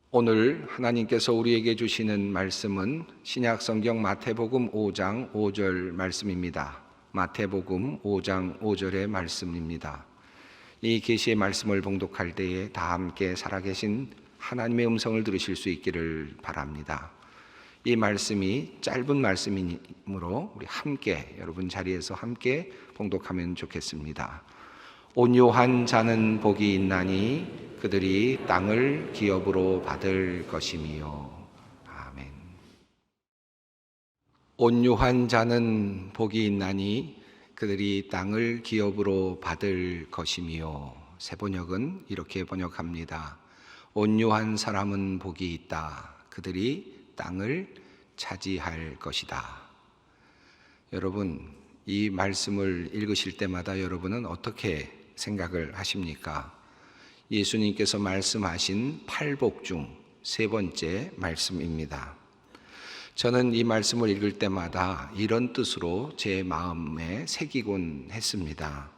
오늘 하나님께서 우리에게 주시는 말씀은 신약성경 마태복음 5장 5절 말씀입니다. 마태복음 5장 5절의 말씀입니다. 이 계시의 말씀을 봉독할 때에 다 함께 살아계신 하나님의 음성을 들으실 수 있기를 바랍니다. 이 말씀이 짧은 말씀이므로 우리 함께 여러분 자리에서 함께 봉독하면 좋겠습니다. 온유한 자는 복이 있나니 그들이 땅을 기업으로 받을 것이미요. 아멘. 온유한 자는 복이 있나니 그들이 땅을 기업으로 받을 것이미요. 새 번역은 이렇게 번역합니다. 온유한 사람은 복이 있다. 그들이 땅을 차지할 것이다. 여러분, 이 말씀을 읽으실 때마다 여러분은 어떻게 생각을 하십니까? 예수님께서 말씀하신 팔복 중 세 번째 말씀입니다. 저는 이 말씀을 읽을 때마다 이런 뜻으로 제 마음에 새기곤 했습니다.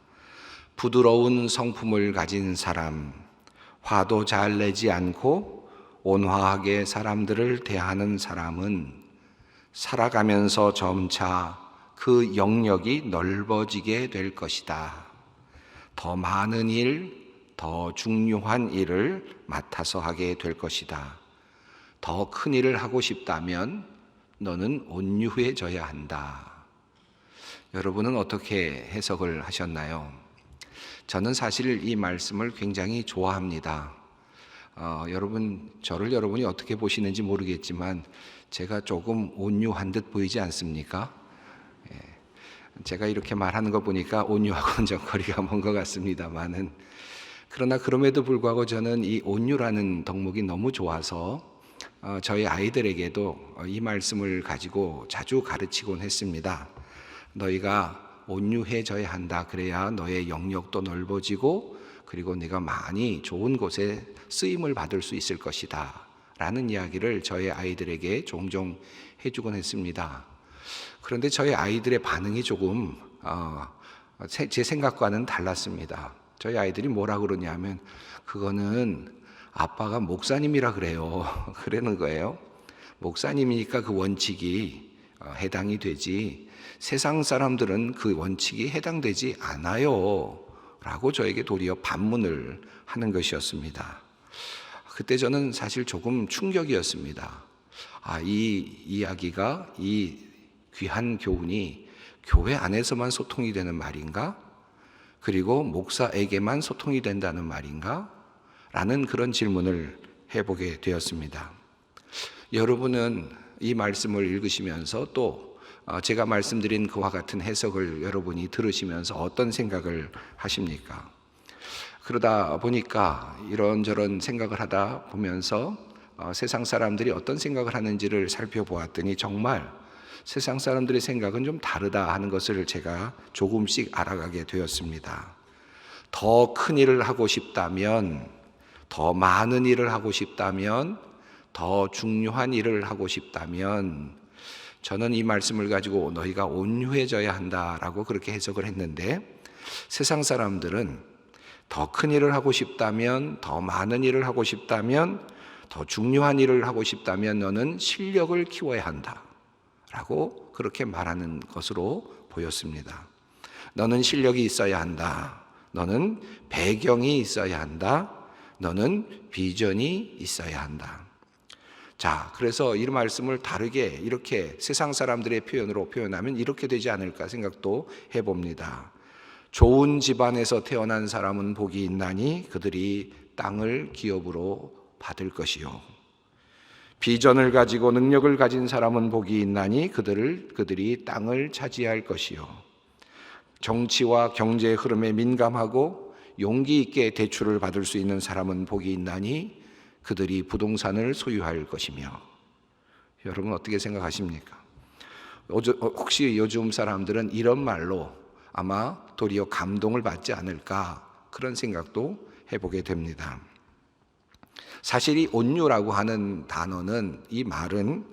부드러운 성품을 가진 사람, 화도 잘 내지 않고 온화하게 사람들을 대하는 사람은 살아가면서 점차 그 영역이 넓어지게 될 것이다. 더 많은 일, 더 중요한 일을 맡아서 하게 될 것이다. 더 큰 일을 하고 싶다면 너는 온유해져야 한다. 여러분은 어떻게 해석을 하셨나요? 저는 사실 이 말씀을 굉장히 좋아합니다. 여러분이 어떻게 보시는지 모르겠지만 제가 조금 온유한 듯 보이지 않습니까? 제가 이렇게 말하는 거 보니까 온유하고는 좀 거리가 먼 것 같습니다만은, 그러나 그럼에도 불구하고 저는 이 온유라는 덕목이 너무 좋아서 저희 아이들에게도 이 말씀을 가지고 자주 가르치곤 했습니다. 너희가 온유해져야 한다. 그래야 너의 영역도 넓어지고 그리고 네가 많이 좋은 곳에 쓰임을 받을 수 있을 것이다 라는 이야기를 저희 아이들에게 종종 해주곤 했습니다. 그런데 저희 아이들의 반응이 조금 제 생각과는 달랐습니다. 저희 아이들이 뭐라 그러냐면 그거는 아빠가 목사님이라 그래요. 그러는 거예요. 목사님이니까 그 원칙이 해당이 되지 세상 사람들은 그 원칙이 해당되지 않아요 라고 저에게 도리어 반문을 하는 것이었습니다. 그때 저는 사실 조금 충격이었습니다. 이 이야기가, 이 귀한 교훈이 교회 안에서만 소통이 되는 말인가? 그리고 목사에게만 소통이 된다는 말인가? 라는 그런 질문을 해보게 되었습니다. 여러분은 이 말씀을 읽으시면서 또 제가 말씀드린 그와 같은 해석을 여러분이 들으시면서 어떤 생각을 하십니까? 그러다 보니까 이런저런 생각을 하다 보면서 세상 사람들이 어떤 생각을 하는지를 살펴보았더니 정말 세상 사람들의 생각은 좀 다르다 하는 것을 제가 조금씩 알아가게 되었습니다. 더 큰 일을 하고 싶다면, 더 많은 일을 하고 싶다면, 더 중요한 일을 하고 싶다면 저는 이 말씀을 가지고 너희가 온유해져야 한다라고 그렇게 해석을 했는데, 세상 사람들은 더 큰 일을 하고 싶다면, 더 많은 일을 하고 싶다면, 더 중요한 일을 하고 싶다면 너는 실력을 키워야 한다 라고 그렇게 말하는 것으로 보였습니다. 너는 실력이 있어야 한다. 너는 배경이 있어야 한다. 너는 비전이 있어야 한다. 자, 그래서 이 말씀을 다르게 이렇게 세상 사람들의 표현으로 표현하면 이렇게 되지 않을까 생각도 해봅니다. 좋은 집안에서 태어난 사람은 복이 있나니 그들이 땅을 기업으로 받을 것이요. 비전을 가지고 능력을 가진 사람은 복이 있나니 그들이 땅을 차지할 것이요. 정치와 경제의 흐름에 민감하고 용기 있게 대출을 받을 수 있는 사람은 복이 있나니 그들이 부동산을 소유할 것이며. 여러분 어떻게 생각하십니까? 혹시 요즘 사람들은 이런 말로 아마 도리어 감동을 받지 않을까 그런 생각도 해보게 됩니다. 사실 이 온유라고 하는 단어는, 이 말은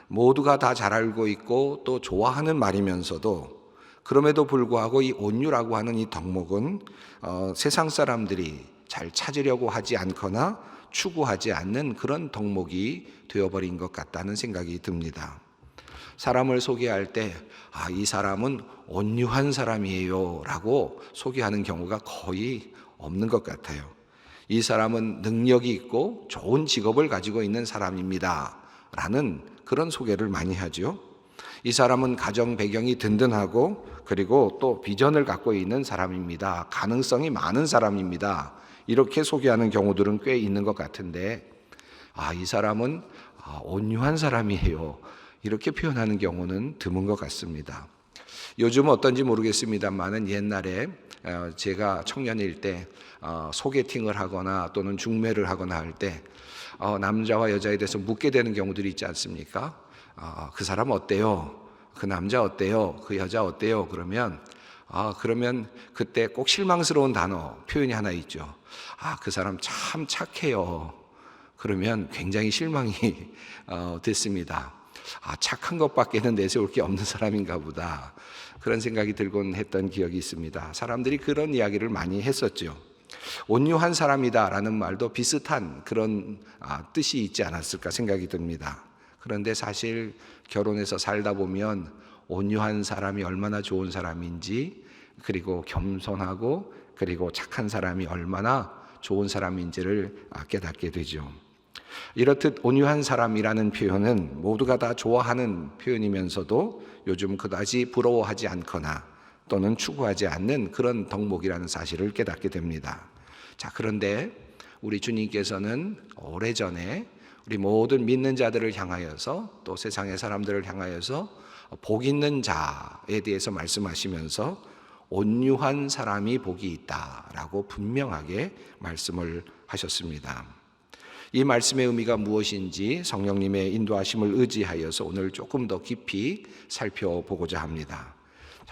모두가 다 잘 알고 있고 또 좋아하는 말이면서도 그럼에도 불구하고 이 온유라고 하는 이 덕목은 세상 사람들이 잘 찾으려고 하지 않거나 추구하지 않는 그런 덕목이 되어버린 것 같다는 생각이 듭니다. 사람을 소개할 때 이 사람은 온유한 사람이에요 라고 소개하는 경우가 거의 없는 것 같아요. 이 사람은 능력이 있고 좋은 직업을 가지고 있는 사람입니다 라는 그런 소개를 많이 하죠. 이 사람은 가정 배경이 든든하고 그리고 또 비전을 갖고 있는 사람입니다. 가능성이 많은 사람입니다. 이렇게 소개하는 경우들은 꽤 있는 것 같은데 이 사람은 온유한 사람이에요. 이렇게 표현하는 경우는 드문 것 같습니다. 요즘은 어떤지 모르겠습니다만은 옛날에 제가 청년일 때 소개팅을 하거나 또는 중매를 하거나 할 때 남자와 여자에 대해서 묻게 되는 경우들이 있지 않습니까? 그 사람 어때요? 그 남자 어때요? 그 여자 어때요? 그러면 그때 꼭 실망스러운 단어 표현이 하나 있죠. 그 사람 참 착해요. 그러면 굉장히 실망이 됐습니다. 착한 것밖에는 내세울 게 없는 사람인가 보다. 그런 생각이 들곤 했던 기억이 있습니다. 사람들이 그런 이야기를 많이 했었죠. 온유한 사람이다라는 말도 비슷한 그런 뜻이 있지 않았을까 생각이 듭니다. 그런데 사실 결혼해서 살다 보면 온유한 사람이 얼마나 좋은 사람인지, 그리고 겸손하고 그리고 착한 사람이 얼마나 좋은 사람인지를 깨닫게 되죠. 이렇듯 온유한 사람이라는 표현은 모두가 다 좋아하는 표현이면서도 요즘 그다지 부러워하지 않거나 또는 추구하지 않는 그런 덕목이라는 사실을 깨닫게 됩니다. 그런데 우리 주님께서는 오래전에 우리 모든 믿는 자들을 향하여서 또 세상의 사람들을 향하여서 복 있는 자에 대해서 말씀하시면서 온유한 사람이 복이 있다라고 분명하게 말씀을 하셨습니다. 이 말씀의 의미가 무엇인지 성령님의 인도하심을 의지하여서 오늘 조금 더 깊이 살펴보고자 합니다.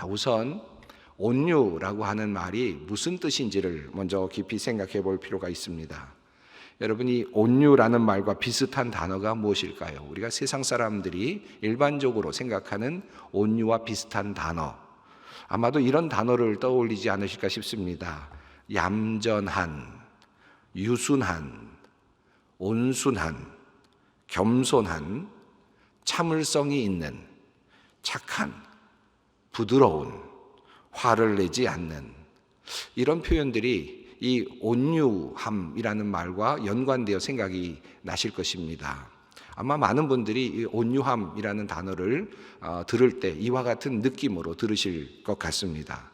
우선 온유라고 하는 말이 무슨 뜻인지를 먼저 깊이 생각해 볼 필요가 있습니다. 여러분이 온유라는 말과 비슷한 단어가 무엇일까요? 우리가 세상 사람들이 일반적으로 생각하는 온유와 비슷한 단어, 아마도 이런 단어를 떠올리지 않으실까 싶습니다. 얌전한, 유순한, 온순한, 겸손한, 참을성이 있는, 착한, 부드러운, 화를 내지 않는, 이런 표현들이 이 온유함이라는 말과 연관되어 생각이 나실 것입니다. 아마 많은 분들이 이 온유함이라는 단어를 들을 때 이와 같은 느낌으로 들으실 것 같습니다.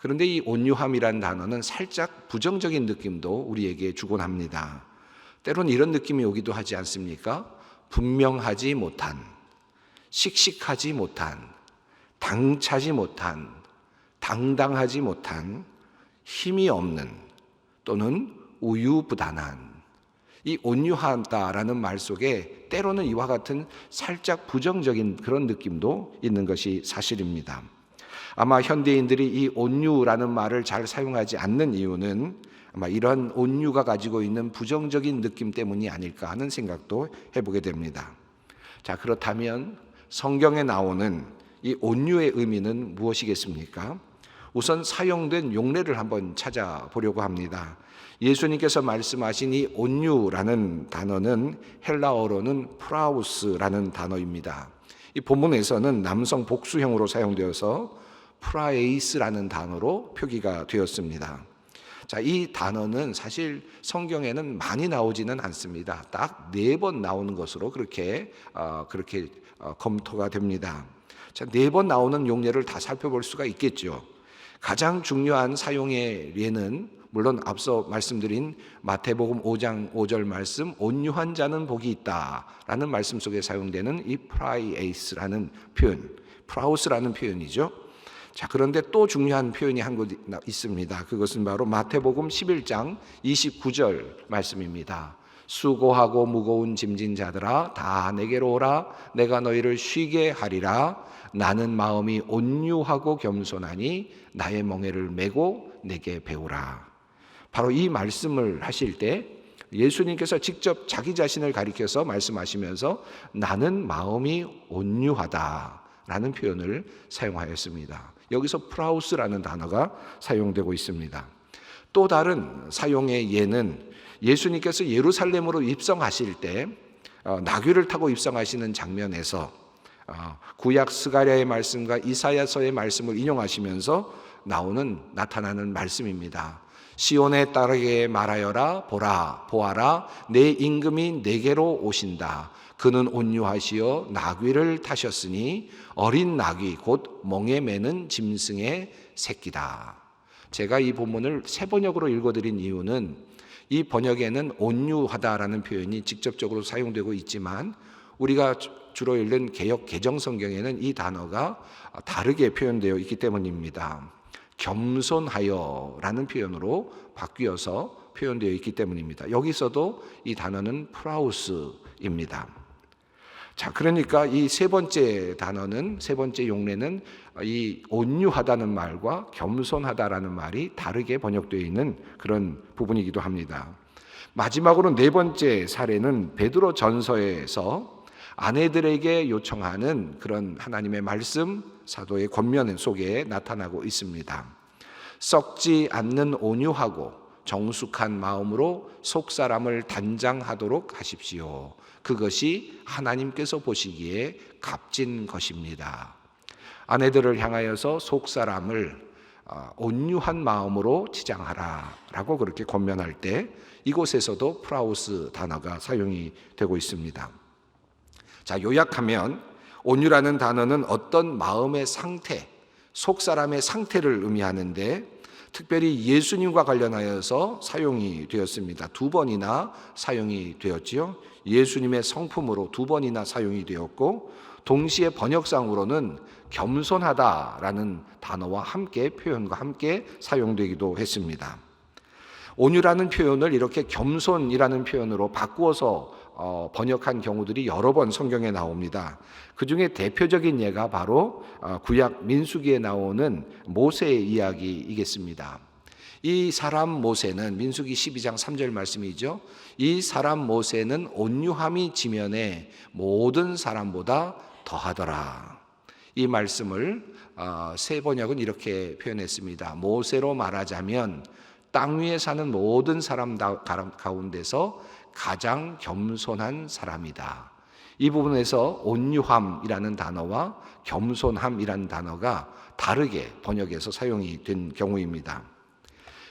그런데 이 온유함이라는 단어는 살짝 부정적인 느낌도 우리에게 주곤 합니다. 때론 이런 느낌이 오기도 하지 않습니까? 분명하지 못한, 씩씩하지 못한, 당차지 못한, 당당하지 못한, 힘이 없는 또는 우유부단한, 이 온유하다라는 말 속에 때로는 이와 같은 살짝 부정적인 그런 느낌도 있는 것이 사실입니다. 아마 현대인들이 이 온유라는 말을 잘 사용하지 않는 이유는 아마 이런 온유가 가지고 있는 부정적인 느낌 때문이 아닐까 하는 생각도 해보게 됩니다. 그렇다면 성경에 나오는 이 온유의 의미는 무엇이겠습니까? 우선 사용된 용례를 한번 찾아보려고 합니다. 예수님께서 말씀하신 이 온유라는 단어는 헬라어로는 프라우스라는 단어입니다. 이 본문에서는 남성 복수형으로 사용되어서 프라에이스라는 단어로 표기가 되었습니다. 이 단어는 사실 성경에는 많이 나오지는 않습니다. 딱 4번 나오는 것으로 그렇게 검토가 됩니다. 4번 나오는 용례를 다 살펴볼 수가 있겠죠. 가장 중요한 사용의 예는 물론 앞서 말씀드린 마태복음 5장 5절 말씀 온유한 자는 복이 있다라는 말씀 속에 사용되는 이 프라이에이스라는 표현, 프라우스라는 표현이죠. 그런데 또 중요한 표현이 한 곳 있습니다. 그것은 바로 마태복음 11장 29절 말씀입니다. 수고하고 무거운 짐진 자들아 다 내게로 오라. 내가 너희를 쉬게 하리라. 나는 마음이 온유하고 겸손하니 나의 멍에를 메고 내게 배우라. 바로 이 말씀을 하실 때 예수님께서 직접 자기 자신을 가리켜서 말씀하시면서 나는 마음이 온유하다라는 표현을 사용하였습니다. 여기서 프라우스라는 단어가 사용되고 있습니다. 또 다른 사용의 예는 예수님께서 예루살렘으로 입성하실 때 나귀를 타고 입성하시는 장면에서 구약 스가랴의 말씀과 이사야서의 말씀을 인용하시면서 나타나는 말씀입니다. 시온의 딸에게 말하여라, 보아라, 내 임금이 내게로 오신다. 그는 온유하시어 나귀를 타셨으니 어린 나귀 곧 멍에 매는 짐승의 새끼다. 제가 이 본문을 새 번역으로 읽어드린 이유는 이 번역에는 온유하다라는 표현이 직접적으로 사용되고 있지만 우리가 주로 읽는 개역 개정 성경에는 이 단어가 다르게 표현되어 있기 때문입니다. 겸손하여라는 표현으로 바뀌어서 표현되어 있기 때문입니다. 여기서도 이 단어는 프라우스입니다. 자, 그러니까 이 세 번째 단어는, 세 번째 용례는 이 온유하다는 말과 겸손하다라는 말이 다르게 번역되어 있는 그런 부분이기도 합니다. 마지막으로 네 번째 사례는 베드로 전서에서 아내들에게 요청하는 그런 하나님의 말씀, 사도의 권면 속에 나타나고 있습니다. 썩지 않는 온유하고 정숙한 마음으로 속사람을 단장하도록 하십시오. 그것이 하나님께서 보시기에 값진 것입니다. 아내들을 향하여서 속사람을 온유한 마음으로 치장하라라고 그렇게 권면할 때 이곳에서도 프라우스 단어가 사용이 되고 있습니다. 자, 요약하면 온유라는 단어는 어떤 마음의 상태, 속사람의 상태를 의미하는데 특별히 예수님과 관련하여서 사용이 되었습니다. 2번이나 사용이 되었지요. 예수님의 성품으로 2번이나 사용이 되었고 동시에 번역상으로는 겸손하다라는 단어와 함께 표현과 함께 사용되기도 했습니다. 온유라는 표현을 이렇게 겸손이라는 표현으로 바꾸어서 번역한 경우들이 여러 번 성경에 나옵니다. 그 중에 대표적인 예가 바로 구약 민수기에 나오는 모세의 이야기이겠습니다. 이 사람 모세는 민수기 12장 3절 말씀이죠. 이 사람 모세는 온유함이 지면에 모든 사람보다 더하더라. 이 말씀을 새 번역은 이렇게 표현했습니다. 모세로 말하자면 땅 위에 사는 모든 사람 가운데서 가장 겸손한 사람이다. 이 부분에서 온유함이라는 단어와 겸손함이라는 단어가 다르게 번역해서 사용이 된 경우입니다.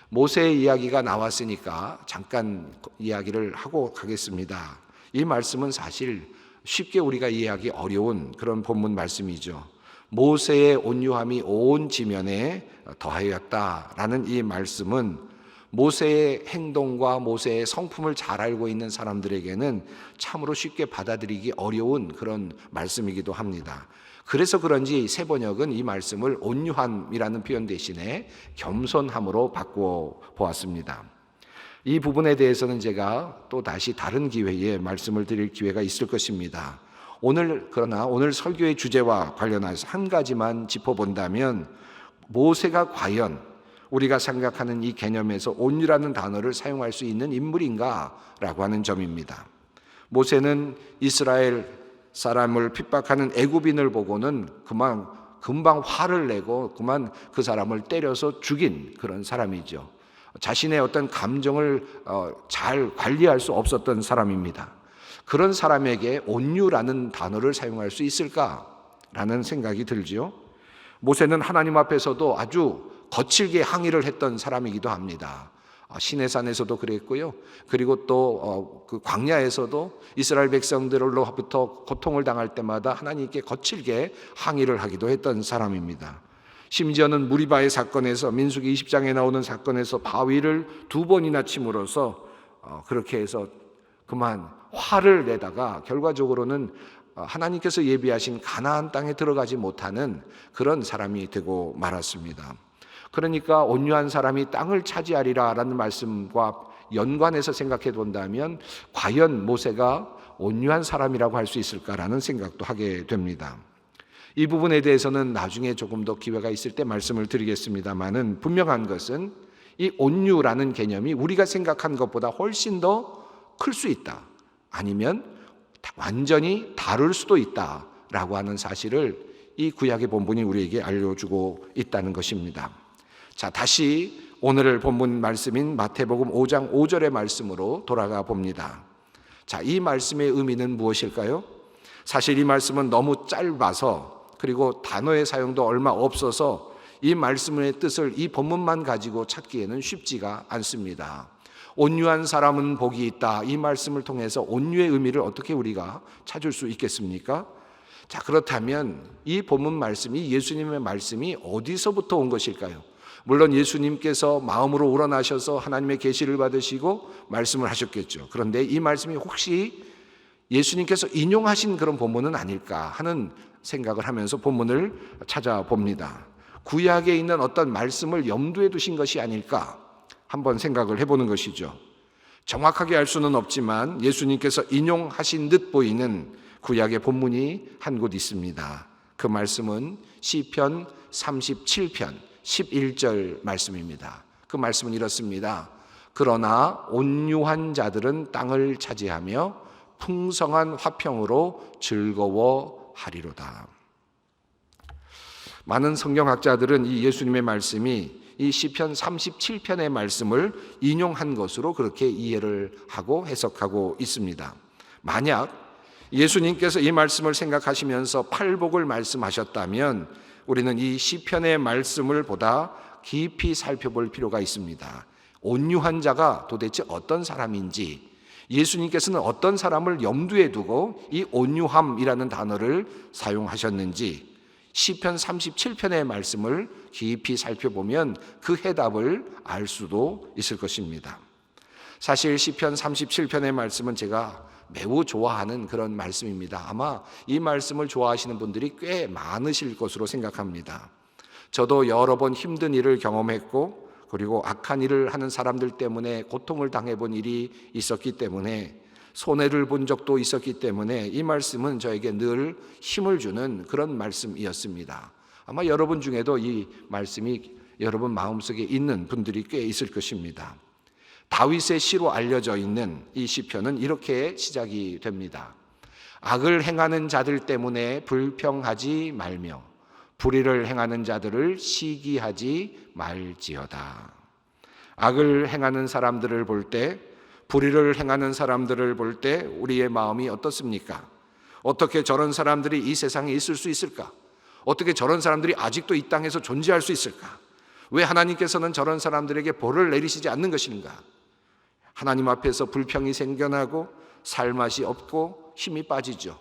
모세의 이야기가 나왔으니까 잠깐 이야기를 하고 가겠습니다. 이 말씀은 사실 쉽게 우리가 이해하기 어려운 그런 본문 말씀이죠. 모세의 온유함이 온 지면에 더하였다라는 이 말씀은 모세의 행동과 모세의 성품을 잘 알고 있는 사람들에게는 참으로 쉽게 받아들이기 어려운 그런 말씀이기도 합니다. 그래서 그런지 새 번역은 이 말씀을 온유함이라는 표현 대신에 겸손함으로 바꾸어 보았습니다. 이 부분에 대해서는 제가 또 다시 다른 기회에 말씀을 드릴 기회가 있을 것입니다. 그러나 오늘 설교의 주제와 관련해서 한 가지만 짚어본다면 모세가 과연 우리가 생각하는 이 개념에서 온유라는 단어를 사용할 수 있는 인물인가라고 하는 점입니다. 모세는 이스라엘 사람을 핍박하는 애굽인을 보고는 금방 화를 내고 그만 그 사람을 때려서 죽인 그런 사람이죠. 자신의 어떤 감정을 잘 관리할 수 없었던 사람입니다. 그런 사람에게 온유라는 단어를 사용할 수 있을까라는 생각이 들지요. 모세는 하나님 앞에서도 아주 거칠게 항의를 했던 사람이기도 합니다. 시내산에서도 그랬고요. 그리고 또 그 광야에서도 이스라엘 백성들로부터 고통을 당할 때마다 하나님께 거칠게 항의를 하기도 했던 사람입니다. 심지어는 무리바의 사건에서 민수기 20장에 나오는 사건에서 바위를 2번이나 침으로써 그렇게 해서 그만 화를 내다가 결과적으로는 하나님께서 예비하신 가나안 땅에 들어가지 못하는 그런 사람이 되고 말았습니다. 그러니까 온유한 사람이 땅을 차지하리라라는 말씀과 연관해서 생각해 본다면 과연 모세가 온유한 사람이라고 할 수 있을까라는 생각도 하게 됩니다. 이 부분에 대해서는 나중에 조금 더 기회가 있을 때 말씀을 드리겠습니다만은 분명한 것은 이 온유라는 개념이 우리가 생각한 것보다 훨씬 더 클 수 있다. 아니면 완전히 다를 수도 있다라고 하는 사실을 이 구약의 본문이 우리에게 알려주고 있다는 것입니다. 자, 다시 오늘 본문 말씀인 마태복음 5장 5절의 말씀으로 돌아가 봅니다. 자, 이 말씀의 의미는 무엇일까요? 사실 이 말씀은 너무 짧아서, 그리고 단어의 사용도 얼마 없어서 이 말씀의 뜻을 이 본문만 가지고 찾기에는 쉽지가 않습니다. 온유한 사람은 복이 있다. 이 말씀을 통해서 온유의 의미를 어떻게 우리가 찾을 수 있겠습니까? 자, 그렇다면 이 본문 말씀이, 예수님의 말씀이 어디서부터 온 것일까요? 물론 예수님께서 마음으로 우러나셔서 하나님의 계시를 받으시고 말씀을 하셨겠죠. 그런데 이 말씀이 혹시 예수님께서 인용하신 그런 본문은 아닐까 하는 생각을 하면서 본문을 찾아봅니다. 구약에 있는 어떤 말씀을 염두에 두신 것이 아닐까 한번 생각을 해보는 것이죠. 정확하게 알 수는 없지만 예수님께서 인용하신 듯 보이는 구약의 본문이 한 곳 있습니다. 그 말씀은 시편 37편 11절 말씀입니다. 그 말씀은 이렇습니다. 그러나 온유한 자들은 땅을 차지하며 풍성한 화평으로 즐거워하리로다. 많은 성경학자들은 이 예수님의 말씀이 이 시편 37편의 말씀을 인용한 것으로 그렇게 이해를 하고 해석하고 있습니다. 만약 예수님께서 이 말씀을 생각하시면서 팔복을 말씀하셨다면 우리는 이 시편의 말씀을 보다 깊이 살펴볼 필요가 있습니다. 온유한 자가 도대체 어떤 사람인지, 예수님께서는 어떤 사람을 염두에 두고 이 온유함이라는 단어를 사용하셨는지 시편 37편의 말씀을 깊이 살펴보면 그 해답을 알 수도 있을 것입니다. 사실 시편 37편의 말씀은 제가 매우 좋아하는 그런 말씀입니다. 아마 이 말씀을 좋아하시는 분들이 꽤 많으실 것으로 생각합니다. 저도 여러 번 힘든 일을 경험했고, 그리고 악한 일을 하는 사람들 때문에 고통을 당해본 일이 있었기 때문에, 손해를 본 적도 있었기 때문에 이 말씀은 저에게 늘 힘을 주는 그런 말씀이었습니다. 아마 여러분 중에도 이 말씀이 여러분 마음속에 있는 분들이 꽤 있을 것입니다. 다윗의 시로 알려져 있는 이 시편은 이렇게 시작이 됩니다. 악을 행하는 자들 때문에 불평하지 말며 불의를 행하는 자들을 시기하지 말지어다. 악을 행하는 사람들을 볼 때, 불의를 행하는 사람들을 볼 때 우리의 마음이 어떻습니까? 어떻게 저런 사람들이 이 세상에 있을 수 있을까? 어떻게 저런 사람들이 아직도 이 땅에서 존재할 수 있을까? 왜 하나님께서는 저런 사람들에게 벌을 내리시지 않는 것인가? 하나님 앞에서 불평이 생겨나고 살맛이 없고 힘이 빠지죠.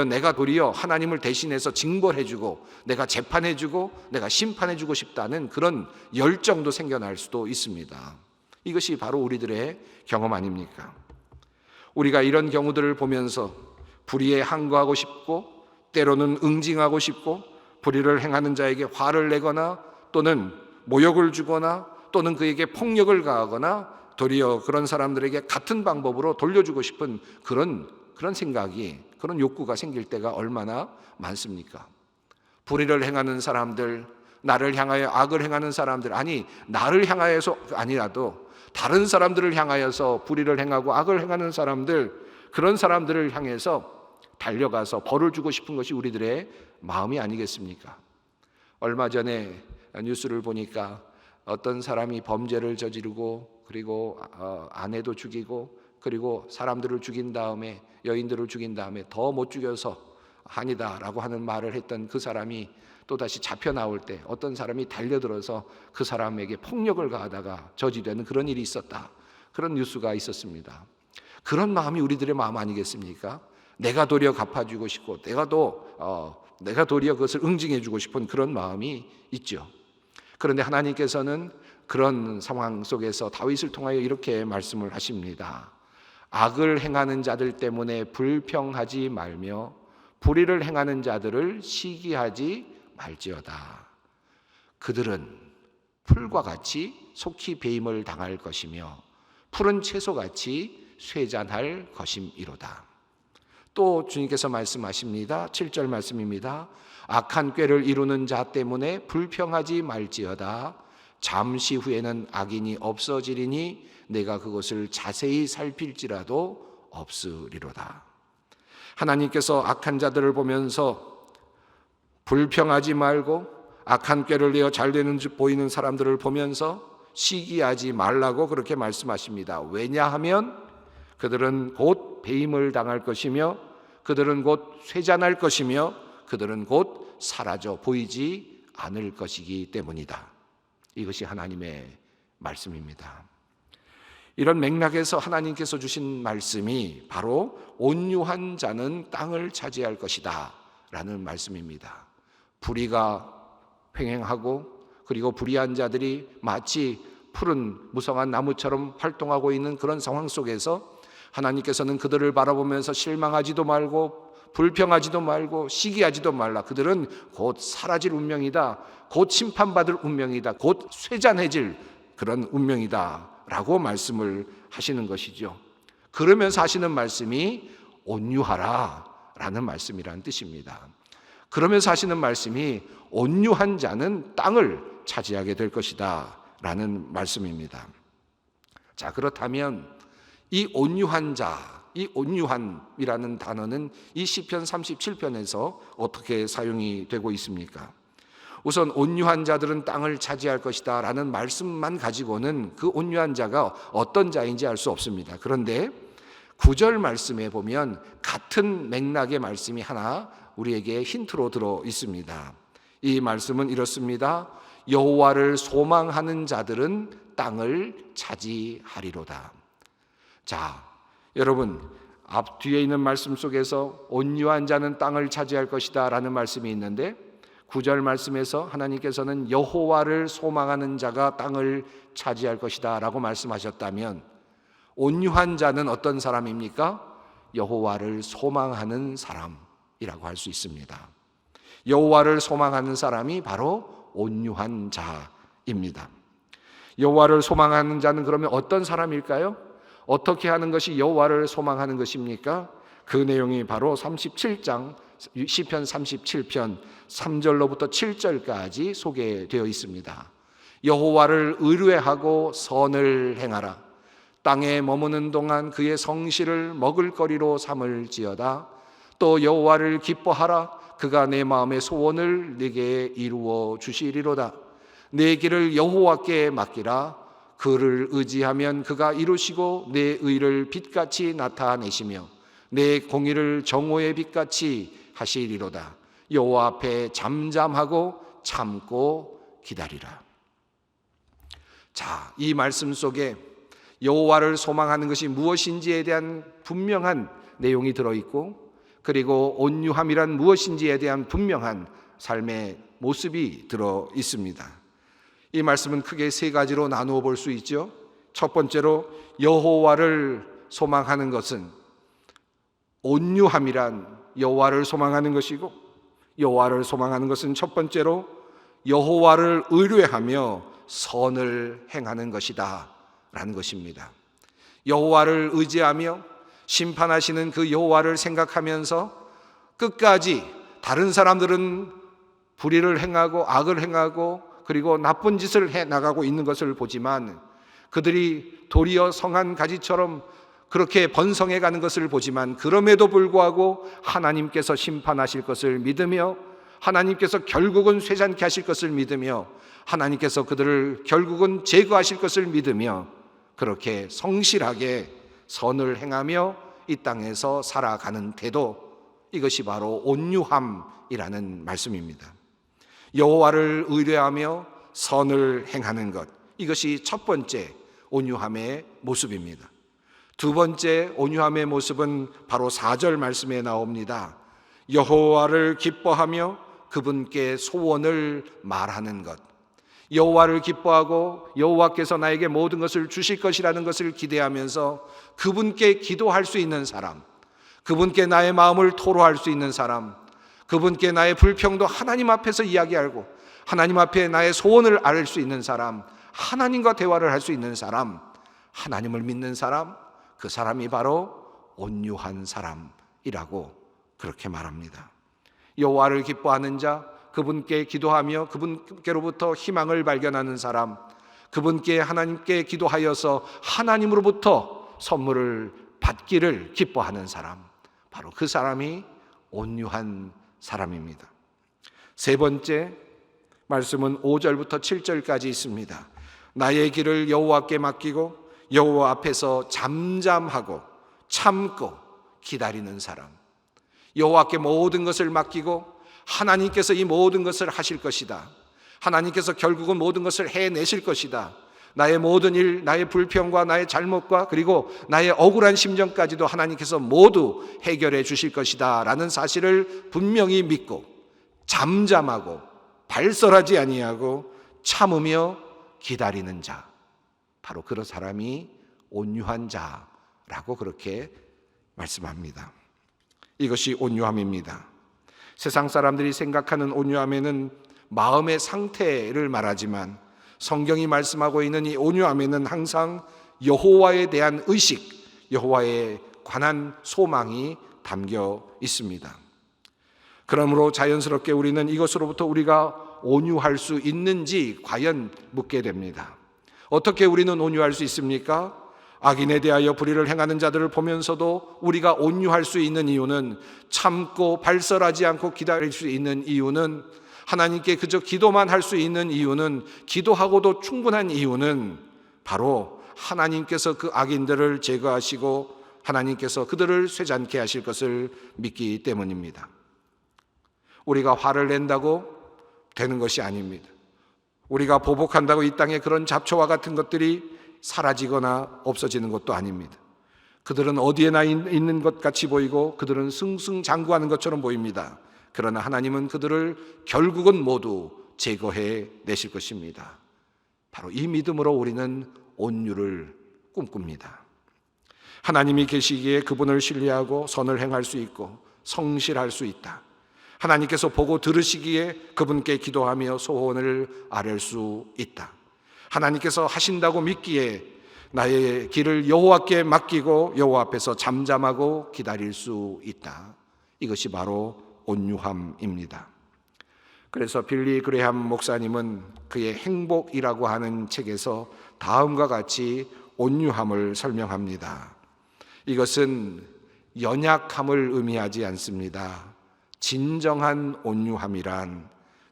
내가 도리어 하나님을 대신해서 징벌해주고, 내가 재판해주고, 내가 심판해주고 싶다는 그런 열정도 생겨날 수도 있습니다. 이것이 바로 우리들의 경험 아닙니까? 우리가 이런 경우들을 보면서 불의에 항거하고 싶고, 때로는 응징하고 싶고, 불의를 행하는 자에게 화를 내거나 또는 모욕을 주거나 또는 그에게 폭력을 가하거나 도리어 그런 사람들에게 같은 방법으로 돌려주고 싶은 그런 생각이, 그런 욕구가 생길 때가 얼마나 많습니까? 불의를 행하는 사람들, 나를 향하여 악을 행하는 사람들, 아니 나를 향하여서 아니라도 다른 사람들을 향하여서 불의를 행하고 악을 행하는 사람들, 그런 사람들을 향해서 달려가서 벌을 주고 싶은 것이 우리들의 마음이 아니겠습니까? 얼마 전에 뉴스를 보니까 어떤 사람이 범죄를 저지르고, 그리고 아내도 죽이고, 그리고 사람들을 죽인 다음에, 여인들을 죽인 다음에 더 못 죽여서 아니다라고 하는 말을 했던 그 사람이 또다시 잡혀 나올 때 어떤 사람이 달려들어서 그 사람에게 폭력을 가하다가 저지되는 그런 일이 있었다. 그런 뉴스가 있었습니다. 그런 마음이 우리들의 마음 아니겠습니까? 내가 도리어 갚아주고 싶고, 내가 도리어 그것을 응징해주고 싶은 그런 마음이 있죠. 그런데 하나님께서는 그런 상황 속에서 다윗을 통하여 이렇게 말씀을 하십니다. 악을 행하는 자들 때문에 불평하지 말며 불의를 행하는 자들을 시기하지 말지어다. 그들은 풀과 같이 속히 배임을 당할 것이며 푸른 채소같이 쇠잔할 것임이로다. 또 주님께서 말씀하십니다. 7절 말씀입니다. 악한 꾀를 이루는 자 때문에 불평하지 말지어다. 잠시 후에는 악인이 없어지리니 내가 그것을 자세히 살필지라도 없으리로다. 하나님께서 악한 자들을 보면서 불평하지 말고 악한 꾀를 내어 잘 되는 줄 보이는 사람들을 보면서 시기하지 말라고 그렇게 말씀하십니다. 왜냐하면 그들은 곧 배임을 당할 것이며 그들은 곧 쇠잔할 것이며 그들은 곧 사라져 보이지 않을 것이기 때문이다. 이것이 하나님의 말씀입니다. 이런 맥락에서 하나님께서 주신 말씀이 바로 온유한 자는 땅을 차지할 것이다 라는 말씀입니다. 불의가 횡행하고 그리고 불의한 자들이 마치 푸른 무성한 나무처럼 활동하고 있는 그런 상황 속에서 하나님께서는 그들을 바라보면서 실망하지도 말고 불평하지도 말고 시기하지도 말라. 그들은 곧 사라질 운명이다. 곧 심판받을 운명이다. 곧 쇠잔해질 그런 운명이다 라고 말씀을 하시는 것이죠. 그러면서 하시는 말씀이 온유하라 라는 말씀이라는 뜻입니다. 그러면서 하시는 말씀이 온유한 자는 땅을 차지하게 될 것이다 라는 말씀입니다. 자, 그렇다면 이 온유한 자, 이 온유함이라는 단어는 이 시편 37편에서 어떻게 사용이 되고 있습니까? 우선 온유한 자들은 땅을 차지할 것이다 라는 말씀만 가지고는 그 온유한 자가 어떤 자인지 알 수 없습니다. 그런데 9절 말씀에 보면 같은 맥락의 말씀이 하나 우리에게 힌트로 들어 있습니다. 이 말씀은 이렇습니다. 여호와를 소망하는 자들은 땅을 차지하리로다. 자, 여러분, 앞 뒤에 있는 말씀 속에서 온유한 자는 땅을 차지할 것이다 라는 말씀이 있는데 9절 말씀에서 하나님께서는 여호와를 소망하는 자가 땅을 차지할 것이다 라고 말씀하셨다면 온유한 자는 어떤 사람입니까? 여호와를 소망하는 사람이라고 할 수 있습니다. 여호와를 소망하는 사람이 바로 온유한 자입니다. 여호와를 소망하는 자는 그러면 어떤 사람일까요? 어떻게 하는 것이 여호와를 소망하는 것입니까? 그 내용이 바로 37장 시편 37편 3절로부터 7절까지 소개되어 있습니다. 여호와를 의뢰하고 선을 행하라. 땅에 머무는 동안 그의 성실을 먹을거리로 삼을지어다. 또 여호와를 기뻐하라. 그가 내 마음의 소원을 내게 이루어 주시리로다. 내 길을 여호와께 맡기라. 그를 의지하면 그가 이루시고 내 의를 빛같이 나타내시며 내 공의를 정오의 빛같이 하시리로다. 여호와 앞에 잠잠하고 참고 기다리라. 자, 이 말씀 속에 여호와를 소망하는 것이 무엇인지에 대한 분명한 내용이 들어있고 그리고 온유함이란 무엇인지에 대한 분명한 삶의 모습이 들어있습니다. 이 말씀은 크게 세 가지로 나누어 볼 수 있죠. 첫 번째로 여호와를 소망하는 것은 온유함이란 여호와를 소망하는 것이고 여호와를 소망하는 것은 첫 번째로 여호와를 의뢰하며 선을 행하는 것이다 라는 것입니다. 여호와를 의지하며 심판하시는 그 여호와를 생각하면서 끝까지 다른 사람들은 불의를 행하고 악을 행하고 그리고 나쁜 짓을 해나가고 있는 것을 보지만 그들이 도리어 성한 가지처럼 그렇게 번성해 가는 것을 보지만 그럼에도 불구하고 하나님께서 심판하실 것을 믿으며 하나님께서 결국은 쇠잔케 하실 것을 믿으며 하나님께서 그들을 결국은 제거하실 것을 믿으며 그렇게 성실하게 선을 행하며 이 땅에서 살아가는 태도, 이것이 바로 온유함이라는 말씀입니다. 여호와를 의뢰하며 선을 행하는 것, 이것이 첫 번째 온유함의 모습입니다. 두 번째 온유함의 모습은 바로 4절 말씀에 나옵니다. 여호와를 기뻐하며 그분께 소원을 말하는 것. 여호와를 기뻐하고 여호와께서 나에게 모든 것을 주실 것이라는 것을 기대하면서 그분께 기도할 수 있는 사람, 그분께 나의 마음을 토로할 수 있는 사람, 그분께 나의 불평도 하나님 앞에서 이야기하고 하나님 앞에 나의 소원을 알 수 있는 사람, 하나님과 대화를 할 수 있는 사람, 하나님을 믿는 사람, 그 사람이 바로 온유한 사람이라고 그렇게 말합니다. 여호와를 기뻐하는 자, 그분께 기도하며 그분께로부터 희망을 발견하는 사람, 그분께 하나님께 기도하여서 하나님으로부터 선물을 받기를 기뻐하는 사람, 바로 그 사람이 온유한 사람입니다. 세 번째 말씀은 5절부터 7절까지 있습니다. 나의 길을 여호와께 맡기고 여호와 앞에서 잠잠하고 참고 기다리는 사람, 여호와께 모든 것을 맡기고 하나님께서 이 모든 것을 하실 것이다, 하나님께서 결국은 모든 것을 해내실 것이다, 나의 모든 일, 나의 불평과 나의 잘못과 그리고 나의 억울한 심정까지도 하나님께서 모두 해결해 주실 것이다 라는 사실을 분명히 믿고 잠잠하고 발설하지 아니하고 참으며 기다리는 자, 바로 그런 사람이 온유한 자라고 그렇게 말씀합니다. 이것이 온유함입니다. 세상 사람들이 생각하는 온유함에는 마음의 상태를 말하지만 성경이 말씀하고 있는 이 온유함에는 항상 여호와에 대한 의식, 여호와에 관한 소망이 담겨 있습니다. 그러므로 자연스럽게 우리는 이것으로부터 우리가 온유할 수 있는지 과연 묻게 됩니다. 어떻게 우리는 온유할 수 있습니까? 악인에 대하여 불의를 행하는 자들을 보면서도 우리가 온유할 수 있는 이유는, 참고 발설하지 않고 기다릴 수 있는 이유는, 하나님께 그저 기도만 할 수 있는 이유는, 기도하고도 충분한 이유는 바로 하나님께서 그 악인들을 제거하시고 하나님께서 그들을 쇠잔케 하실 것을 믿기 때문입니다. 우리가 화를 낸다고 되는 것이 아닙니다. 우리가 보복한다고 이 땅에 그런 잡초와 같은 것들이 사라지거나 없어지는 것도 아닙니다. 그들은 어디에나 있는 것 같이 보이고 그들은 승승장구하는 것처럼 보입니다. 그러나 하나님은 그들을 결국은 모두 제거해 내실 것입니다. 바로 이 믿음으로 우리는 온유를 꿈꿉니다. 하나님이 계시기에 그분을 신뢰하고 선을 행할 수 있고 성실할 수 있다. 하나님께서 보고 들으시기에 그분께 기도하며 소원을 아뢰 수 있다. 하나님께서 하신다고 믿기에 나의 길을 여호와께 맡기고 여호와 앞에서 잠잠하고 기다릴 수 있다. 이것이 바로 온유함입니다. 그래서 빌리 그레함 목사님은 그의 행복이라고 하는 책에서 다음과 같이 온유함을 설명합니다. 이것은 연약함을 의미하지 않습니다. 진정한 온유함이란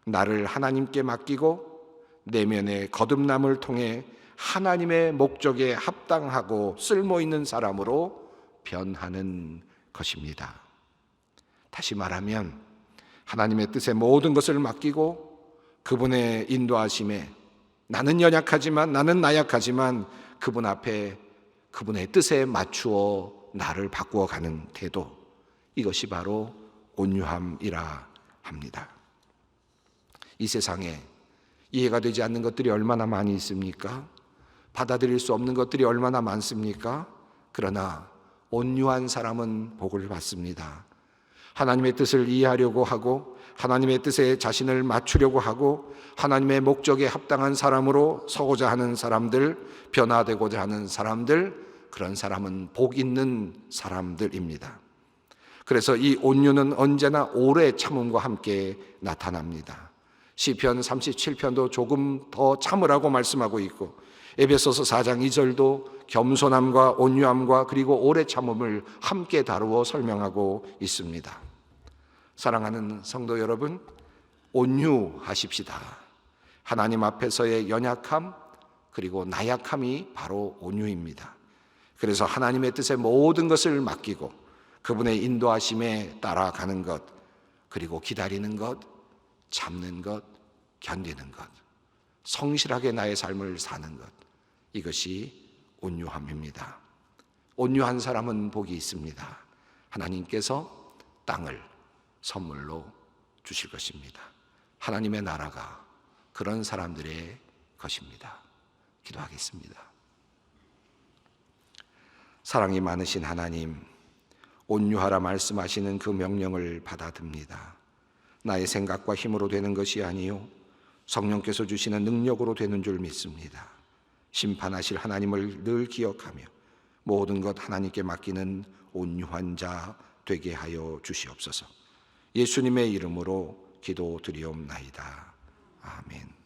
나를 하나님께 맡기고 내면의 거듭남을 통해 하나님의 목적에 합당하고 쓸모있는 사람으로 변하는 것입니다. 다시 말하면 하나님의 뜻에 모든 것을 맡기고 그분의 인도하심에 나는 연약하지만, 나는 나약하지만 그분 앞에 그분의 뜻에 맞추어 나를 바꾸어 가는 태도, 이것이 바로 온유함이라 합니다. 이 세상에 이해가 되지 않는 것들이 얼마나 많이 있습니까? 받아들일 수 없는 것들이 얼마나 많습니까? 그러나 온유한 사람은 복을 받습니다. 하나님의 뜻을 이해하려고 하고 하나님의 뜻에 자신을 맞추려고 하고 하나님의 목적에 합당한 사람으로 서고자 하는 사람들, 변화되고자 하는 사람들, 그런 사람은 복 있는 사람들입니다. 그래서 이 온유는 언제나 오래 참음과 함께 나타납니다. 시편 37편도 조금 더 참으라고 말씀하고 있고 에베소서 4장 2절도 겸손함과 온유함과 그리고 오래 참음을 함께 다루어 설명하고 있습니다. 사랑하는 성도 여러분, 온유하십시다. 하나님 앞에서의 연약함 그리고 나약함이 바로 온유입니다. 그래서 하나님의 뜻에 모든 것을 맡기고 그분의 인도하심에 따라가는 것, 그리고 기다리는 것, 참는 것, 견디는 것, 성실하게 나의 삶을 사는 것, 이것이 온유함입니다. 온유한 사람은 복이 있습니다. 하나님께서 땅을 선물로 주실 것입니다. 하나님의 나라가 그런 사람들의 것입니다. 기도하겠습니다. 사랑이 많으신 하나님, 온유하라 말씀하시는 그 명령을 받아듭니다. 나의 생각과 힘으로 되는 것이 아니요 성령께서 주시는 능력으로 되는 줄 믿습니다. 심판하실 하나님을 늘 기억하며 모든 것 하나님께 맡기는 온유한 자 되게 하여 주시옵소서. 예수님의 이름으로 기도드리옵나이다. 아멘.